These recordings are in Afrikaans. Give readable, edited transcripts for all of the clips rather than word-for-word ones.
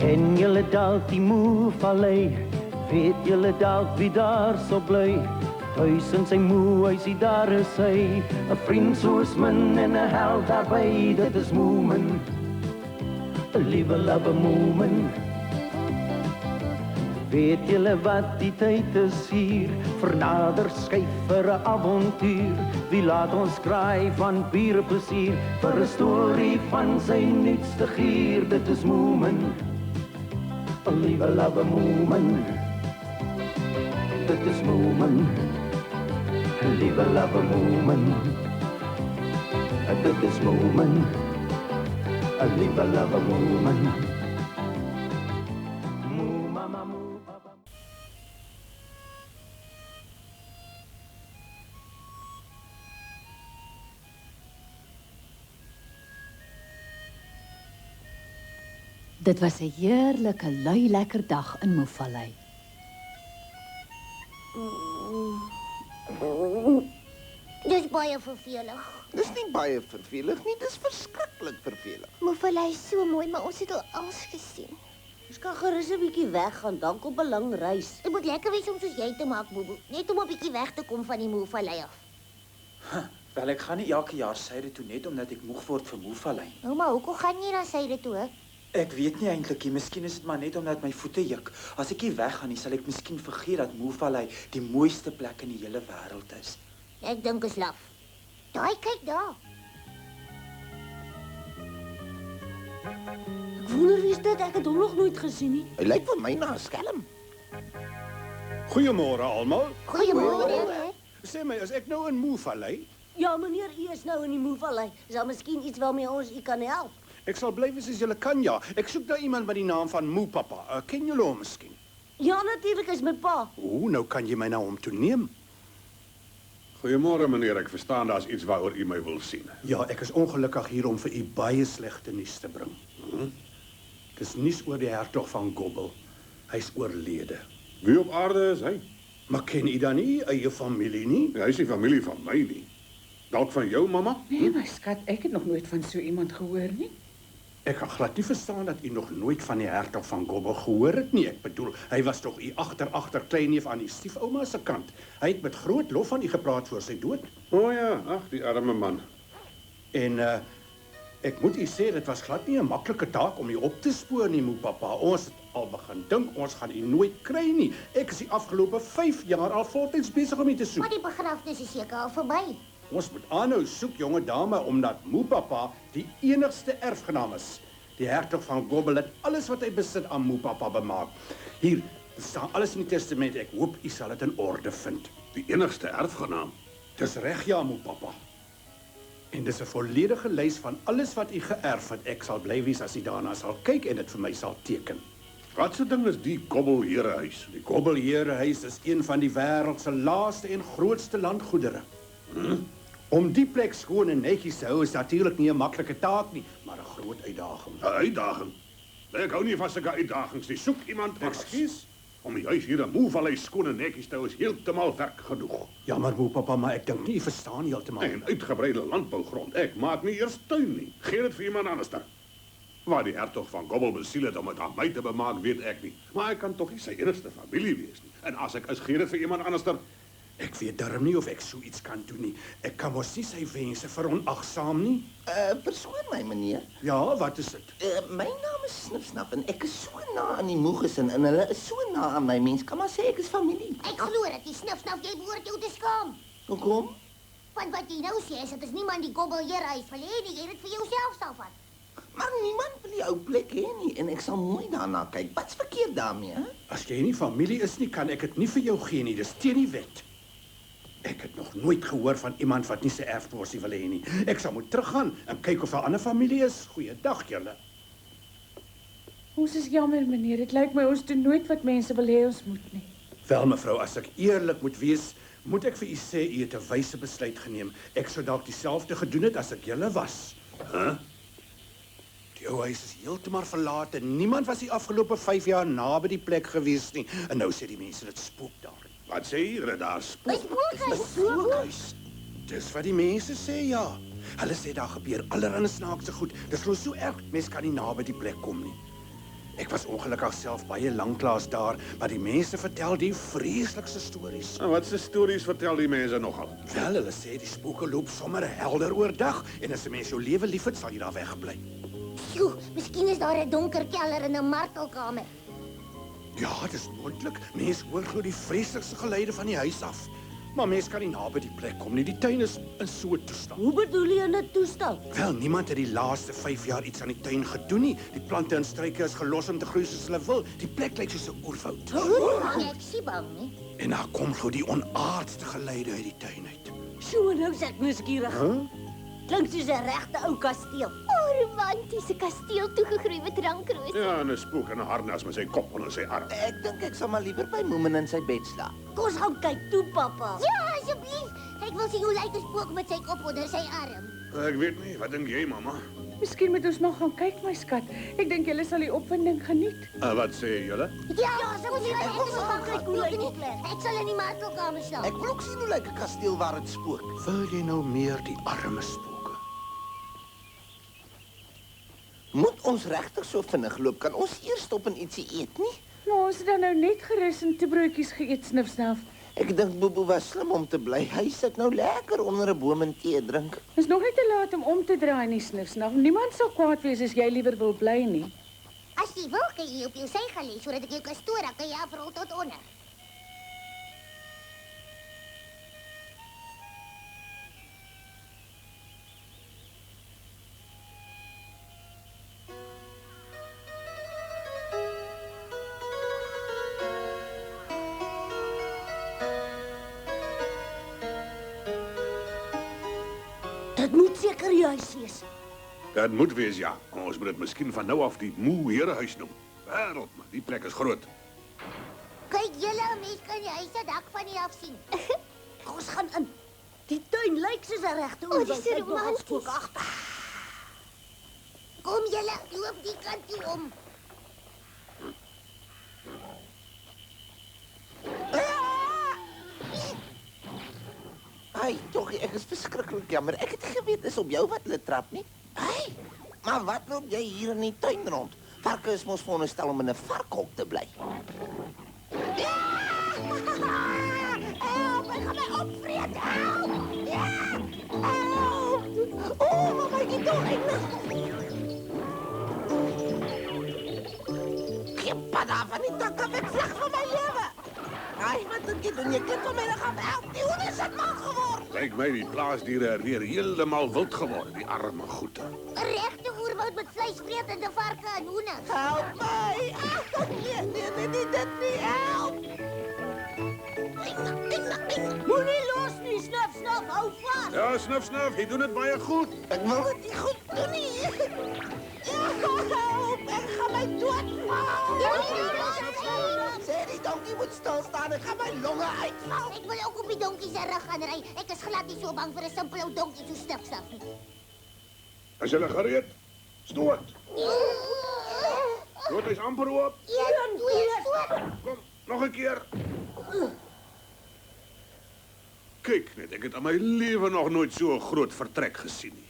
Ken julle dalk die Moe-vallei? Weet julle dalk wie daar so bly? Thuis in sy moehuisie, daar is hy. 'n vriend soos min en 'n held daarby. Dit is Moeman, 'n liewe love Moeman. Weet julle wat die tyd is hier? Vernader skyf vir 'n avontuur. Wie laat ons kraai van pure plesier? Vir 'n storie van sy nuutste gier. Dit is Moeman, 'n liewe love Moeman. Dit is Moeman, 'n liewe love Moeman. Dit is Moeman, 'n liewe love Moeman. Moe mama, moe papa. Dit was 'n heerlike, lui lekker dag in Moe-vallei. Dis baie vervelig. Dis nie baie vervelig nie, dis verskriklik vervelig. Moe-vallei is so mooi, maar ons het al alles gesien. Ons kan gerus 'n bietjie weggaan, dan kom 'n lang reis. Dit moet lekker wees om soos jy te maak, Bobo. Net om 'n bietjie weg te kom van die Moe-vallei af. Wel, ek gaan nie elke jaar syde toe net omdat ek moeg word vir Moe-vallei. Nou, maar hoekom gaan jy na syde toe, hè? Ek weet nie eintlik nie, miskien is dit maar net omdat my voete juk. As ek hier weggaan, sal ek miskien vergeet dat Moe-vallei die mooiste plek in die hele wêreld is. Ek dink is laf. Daai, kyk daar. Ek wonder wie is dit? Ek het hom nog nooit gesien nie. Hy lyk vir my na 'n skelm. Goeiemôre almal. Goeiemôre. Sê my, is ek nou in Moe-vallei? Ja, meneer, u is nou in die Moe-vallei. Sal miskien iets waarmee ons u kan help. Ek sal bly wees as julle kan, ja. Ek soek nou iemand met die naam van Moe-papa. Ken julle hom miskien? Ja, natuurlik is my pa. Nou kan jy my na hom toe neem. Goeiemôre meneer, ek verstaan daar's iets waaroor u my wil sien. Ja, ek is ongelukkig hier om vir u baie slegte nuus te bring. Dis nuus oor die hertog van Gobbel. Hy's oorlede. Wie op aarde is hy? Maar ken u dan nie eie familie nie? Hy is nie familie van my nie. Dalk van jou mamma? Nee, my skat, ek het nog nooit van so iemand gehoor nie. Ek kan glad nie verstaan dat u nog nooit van die hertog van Gobbel gehoor het nie. Ek bedoel, hy was tog u agter kleinneef aan die stiefouma se kant. Hy het met groot lof van u gepraat voor sy dood. O ja, ag, die arme man. En ek moet u sê dit was glad nie 'n maklike taak om u op te spoor nie, Moe-papa. Ons het al begin dink ons gaan u nooit kry nie. Ek is die afgelope 5 jaar al voltyds besig om u te soek. Maar die begrafnis is seker al verby. Ons moet aanhou soek, jonge dame, omdat Moe-papa die enigste erfgenaam is. Die hertog van Gobbel het alles wat hy besit aan Moe-papa bemaak. Hier staan alles in die testament. Ek hoop u sal dit in orde vind. Die enigste erfgenaam. Dis reg, ja, Moe-papa. En dis 'n volledige lys van alles wat u geërf het. Ek sal bly wees as u daarna sal kyk en dit vir my sal teken. Wat se ding is die Gobbelherehuis? Die Gobbelherehuis is een van die wêreld se laaste en grootste landgoedere. Om die plek skoon en netjies te hou is natuurlik nie 'n maklike taak nie, maar 'n groot uitdaging. 'n Uitdaging? Ek hou nie van sulke uitdagings nie. Soek iemand anders. Ekskuus? Om die huis hier in Moe-vallei skoon en netjies te hou is heeltemal werk genoeg. Ja, maar Moe-papa, maar ek dink nie u verstaan heeltemal. En uitgebreide landbougrond. Ek maak nie eers tuin nie. Gee dit vir iemand anders dan. Waar die hertog van Gobbel besiel het om dit aan my te bemaak, weet ek nie. Maar ek kan tog nie sy enigste familie wees nie. En as ek is, gee dit vir iemand anders dan. Ek weet darm nie of ek so iets kan doen nie. Ek kan mos nie sy wense veronagsaam nie. Verskoon my meneer. Ja, wat is dit? My naam is Snipsnap en ek is so na aan die Moegesin en hulle is so na aan my. Mens kan maar sê ek is familie. Ek glo dat die snif-snaf jy behoort jou te skaam. Hoekom? Want wat jy nou sê is dat is niemand die Gobbelherehuis wil hê nie. Jy het dit vir jouself sal vat. Maar niemand wil die ou plek hê nie en ek sal mooi daarna kyk. Wat's verkeerd daarmee, hè? As jy nie familie is nie, kan ek dit nie vir jou gee nie. Dis teen die wet. Ek het nog nooit gehoor van iemand wat nie sy erfporsie wil hê nie. Ek sal moet teruggaan en kyk of 'n ander familie is. Goeiedag julle. Ons is jammer, meneer. Dit lyk my ons doen nooit wat mense wil hê ons moet nie. Wel mevrou, as ek eerlik moet wees, moet ek vir u sê u het 'n wyse besluit geneem. Ek sou dalk dieselfde gedoen het as ek julle was. Die ou huis is heeltemal verlate. Niemand was die afgelope 5 jaar naby die plek gewees nie. En nou sê die mense dit spook daar. Wat sê jy, dat daar spook? Spookhuis. Dis wat die mense sê, ja. Hulle sê daar gebeur allerlei snaakse goed. Dis glo so erg, mense kan nie naby die plek kom nie. Ek was ongelukkig self baie lanklaas daar, maar die mense vertel die vreeslikste stories. En wat se stories vertel die mense nogal? Wel, hulle sê die spooke loop sommer helder oordag en as 'n mens jou lewe liefhet, sal jy daar wegbly. Sjoe, miskien is daar 'n donker kelder in 'n martelkamer. Ja, dit is moontlik. Mense hoor glo die vreeslikste geluide van die huis af. Maar mense kan nie naby die plek kom nie. Die tuin is in so 'n toestand. Hoe bedoel jy in 'n toestand? Wel, niemand het die laaste 5 jaar iets aan die tuin gedoen nie. Die plante en struike is gelos om te groei soos hulle wil. Die plek lyk soos 'n oerwoud. Ek sien bang, nie? En daar kom glo die onaardste geluide uit die tuin uit. So nou sê ek nuuskierig. Klink soos 'n regte ou kasteel. Romantiese kasteel toegegroei met rankroos. Ja, 'n spook in 'n harnas met sy kop onder sy arm. Ek dink ek sal maar liewer by Moomin in sy bed slaap. Kom ons gaan kyk toe, pappa. Ja, asseblief. Ek wil sien hoe lyk 'n spook met sy kop onder sy arm. Ek weet nie, wat dink jy, mamma? Miskien moet ons maar gaan kyk, my skat. Ek dink julle sal die opwinding geniet. Wat sê julle? Ja, asseblief. Ek wil gaan kyk hoe lyk die plek. Ek sal in die martelkamer slaap. Ek wil ook sien hoe lyk 'n kasteel waar dit spook. Wil jy nou meer die arme spooke? Moet ons regtig so vinnig loop? Kan ons eers stop en ietsie eet nie? Maar ons het dan nou net gerus en toebroodjies geëet, snif. Ek dink Bobo was slim om te bly. Hy sit nou lekker onder 'n boom en tee drink. Dit is nog nie te laat om te draai nie, snif. Niemand sal kwaad wees as jy liewer wil bly nie. As jy wil, kan jy op jou sy gaan lê sodat ek jou kan stoor, dan kan jy afrol tot onder. Dit moet seker die huis wees. Dit moet wees, ja. Ons moet dit miskien van nou af die Moe Herehuis noem. Wêreld, man, die plek is groot. Kyk, julle mense kan die huis se dak van hier af sien. Ons gaan in. Die tuin lyk soos 'n regte O, dis Kyk nog romanties. ons spook agter. Kom julle, loop die kant toe om. Ai, tog, ek is verskriklik jammer. Ek het geweet dis op jou wat hulle trap nie. Ai, maar wat loop jy hier in die tuin rond? Varke is mos veronderstel om in 'n varkhok te bly. Ja! Help, ek gaan my opvreet. Help! Ja! Help! Oh, my God, Geen pad af van die takke, ek vlug vir my lewe. Ai, wat dink jy doen? Jy kan van my nog af help. Die honde is mal geword. Lyk my die plaasdiere het weer heeltemal wild geword, die arme goeie. 'n Regte oerwoud met vleisvretende varke en hoene. Help my! Nee, dit nie. Help! Moenie los nie, snif, hou vas. Ja, snif, jy doen dit baie goed. Ek wil dit nie goed doen nie. Ja, help! Ek gaan my doodval. Sê die donkie moet stilstaan. Ek gaan my longe uitval. Ek wil ook op die donkie se rug gaan ry. Ek is glad nie so bang vir 'n simpel ou donkie so stif nie. Is julle gereed? Stoot. Stoot is amper oop. Een, twee, stoot. Kom, nog 'n keer. Kyk net, ek het aan my lewe nog nooit so 'n groot vertrek gesien nie.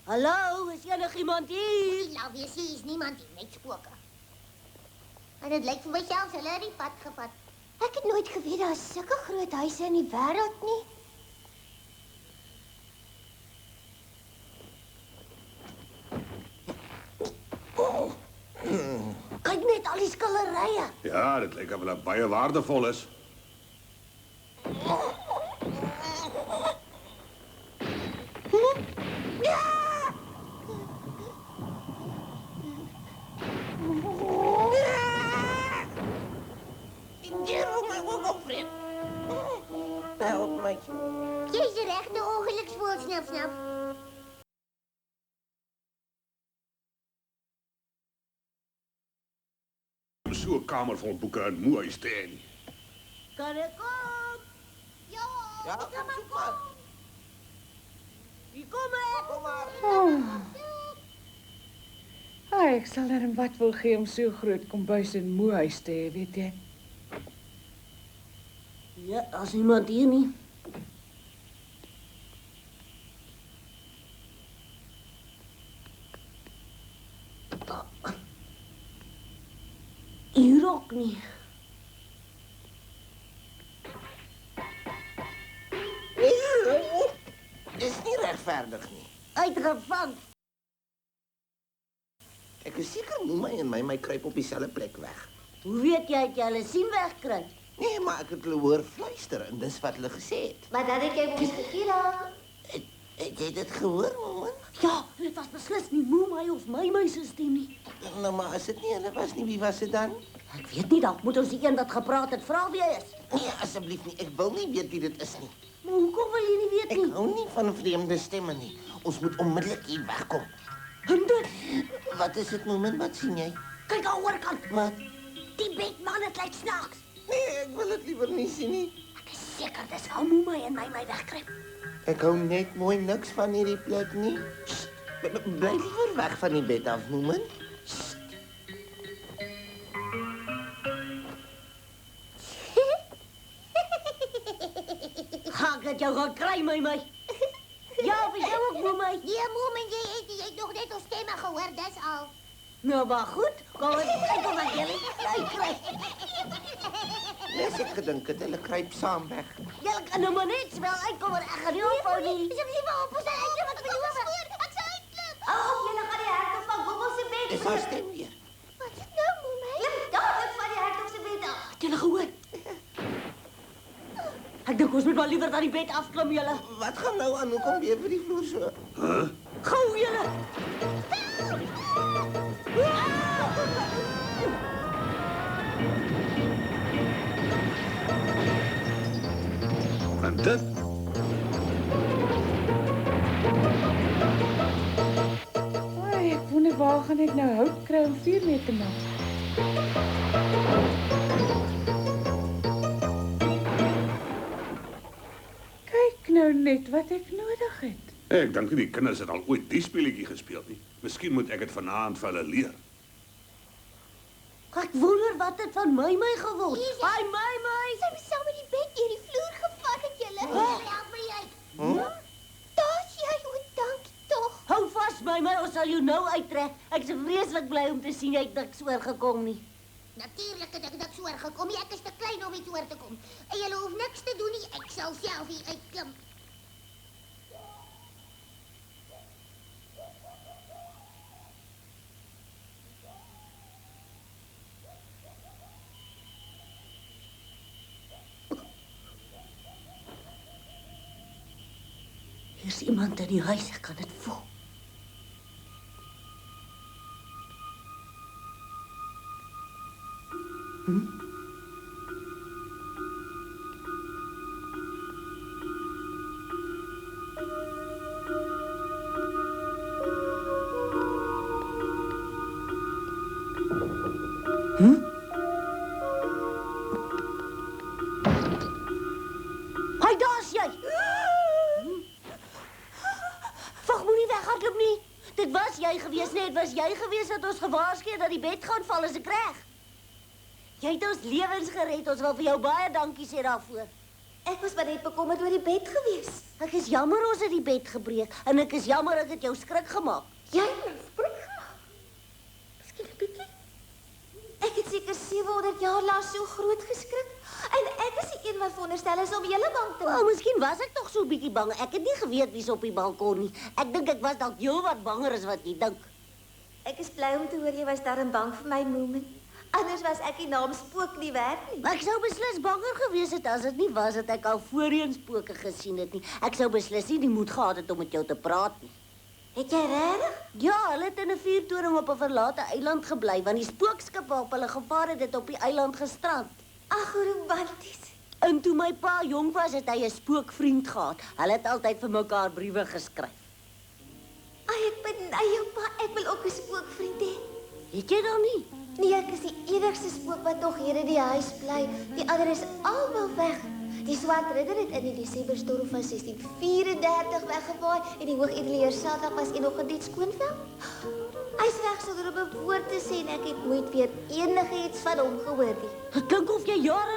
Hallo, is enigiemand hier? Nou, wees hier is niemand hier, net spooke. En dit lyk vir my selfs hulle het die pad gevat. Ek het nooit geweet daar is sulke groot huise in die wêreld nie. Kyk net al die skillerye. Ja, dit lyk of hulle baie waardevol is. Help my. Jy's 'n regte ongeluksvoël, snap. So 'n kamer vol boeke en moe huis te hê nie. Kan ek kom? Ja, kom maar. Hier kom ek. Kom maar. Ek sal darm wat wil gee om so groot kombuis en moe huis te hê, weet jy. Ja, as iemand hier nie. ook nie. Dis nie regverdig nie. Uitgevang. Ek is seker Moema en my kruip op dieselfde plek weg. Hoe weet jy dat jy hulle sien wegkry? Nee, maar ek het hulle hoor fluister en dis wat hulle gesê het. Maar dan het jy ons gekiel. Het jy dit gehoor, Moema? Ja, dit was beslis nie my of my se stem nie. Nou, maar as dit nie hulle was nie, wie was dit dan? Ek weet nie, dalk moet ons die een wat gepraat het vra wie hy is. Nee, asseblief nie. Ek wil nie weet wie dit is nie. Maar hoekom wil jy nie weet nie? Ek hou nie van vreemde stemme nie. Ons moet onmiddellik hier wegkom. En dit? Wat is dit, Moema? Wat sien jy? Kyk aan die oorkant. Wat? Die bedman, het lyk snaaks. Nee, ek wil dit liewer nie sien nie. Ek is seker dis ou Moema en my wegkruip. Ek hou net mooi niks van hierdie plek nie. Bly liever weg van die bed af, Moema. Ga ek jou gaan kry, my. Ja, vir jou ook, Moema. Nee, Moeman, jy het nog net ons stemme gehoor, dis al. Nou, maar goed. Kom ons kyk of ek julle kry. Yes, ek gedink het hulle kruip saam weg. Julle kan nou maar net wel uitkom en ek gaan nie ophou nie. Asseblief, op ons uitklim, ek beloof. Ek sal uitklim. Julle gaan die hertog van Gobbel se bed. Dis haar stem weer. Wat is nou, Moeman? Klim dadelik van die hertog se bed af. Het julle gehoor? Ek dink ons moet maar liewer van die bed afklim, julle. Wat gaan nou aan? Hoekom weer vir die vloer so? Gou, julle. En dit? Ai, ek wonder waar gaan ek nou hout kry om vuur mee te maak? Kyk nou net wat ek nodig het. Ek dink nie die kinders het al ooit die speletjie gespeel nie. Miskien moet ek dit vanaand vir hulle leer. Ek wonder wat het van my geword. Jesus. Ai, my. Sy het saam met die bed deur die vloer gevat het julle. Help my uit. Daar's jy, o, dankie tog. Hou vas, my. Ons sal jou nou uittrek. Ek is vreeslik bly om te sien jy het niks oorgekom nie. Natuurlik het ek niks oorgekom nie. Ek is te klein om iets oor te kom. En julle hoef niks te doen nie. Ek sal self hier uitklim. Hier's iemand in die huis, ek kan dit voel. Hy, daar's jy. Wag, moenie weghardloop nie. Dit was jy gewees, nee, dit was jy gewees dat ons gewaarsku het dat die bed gaan val as ek reg. Jy het ons lewens gered. Ons wil vir jou baie dankie sê daarvoor. Ek was maar net bekommerd oor die bed gewees. Ek is jammer ons het die bed gebreek en ek is jammer ek het jou skrik gemaak. Jy het my skrik gemaak. Miskien 'n bietjie. Ek het seker 700 jaar lank so groot geskrik. En ek is die een wat veronderstel is om julle bang te maak. Miskien was ek tog so 'n bietjie bang. Ek het nie geweet wie's op die balkon nie. Ek dink ek was dalk heelwat banger as wat jy dink. Ek is bly om te hoor jy was darm bang vir my, Moeman. Anders was ek die naam spook nie werd nie. Ek sou beslis banger gewees het as dit nie was dat ek al voorheen spooke gesien het nie. Ek sou beslis nie die moed gehad het om met jou te praat nie. Het jy regtig? Ja, hulle het in 'n vuurtoring op 'n verlate eiland gebly want die spookskip waarop hulle gevaar het, het op die eiland gestrand. Ag, hoe romanties. En toe my pa jonk was, het hy 'n spookvriend gehad. Hulle het altyd vir mekaar briewe geskryf. Ai, ek beny jou pa, ek wil ook 'n spookvriend hê. Het jy dan nie? Nee, ek is die enigste spook wat nog hier in die huis bly. Die ander is almal weg. Die swart ridder het in die Desemberstorm van 1634 weggevaar en die hoogedelige Saterdag was een nog in dit skoonveld. Hy's weg sonder om 'n woord te sê en ek het nooit weer enigiets van hom gehoor nie. Dit klink of jy jare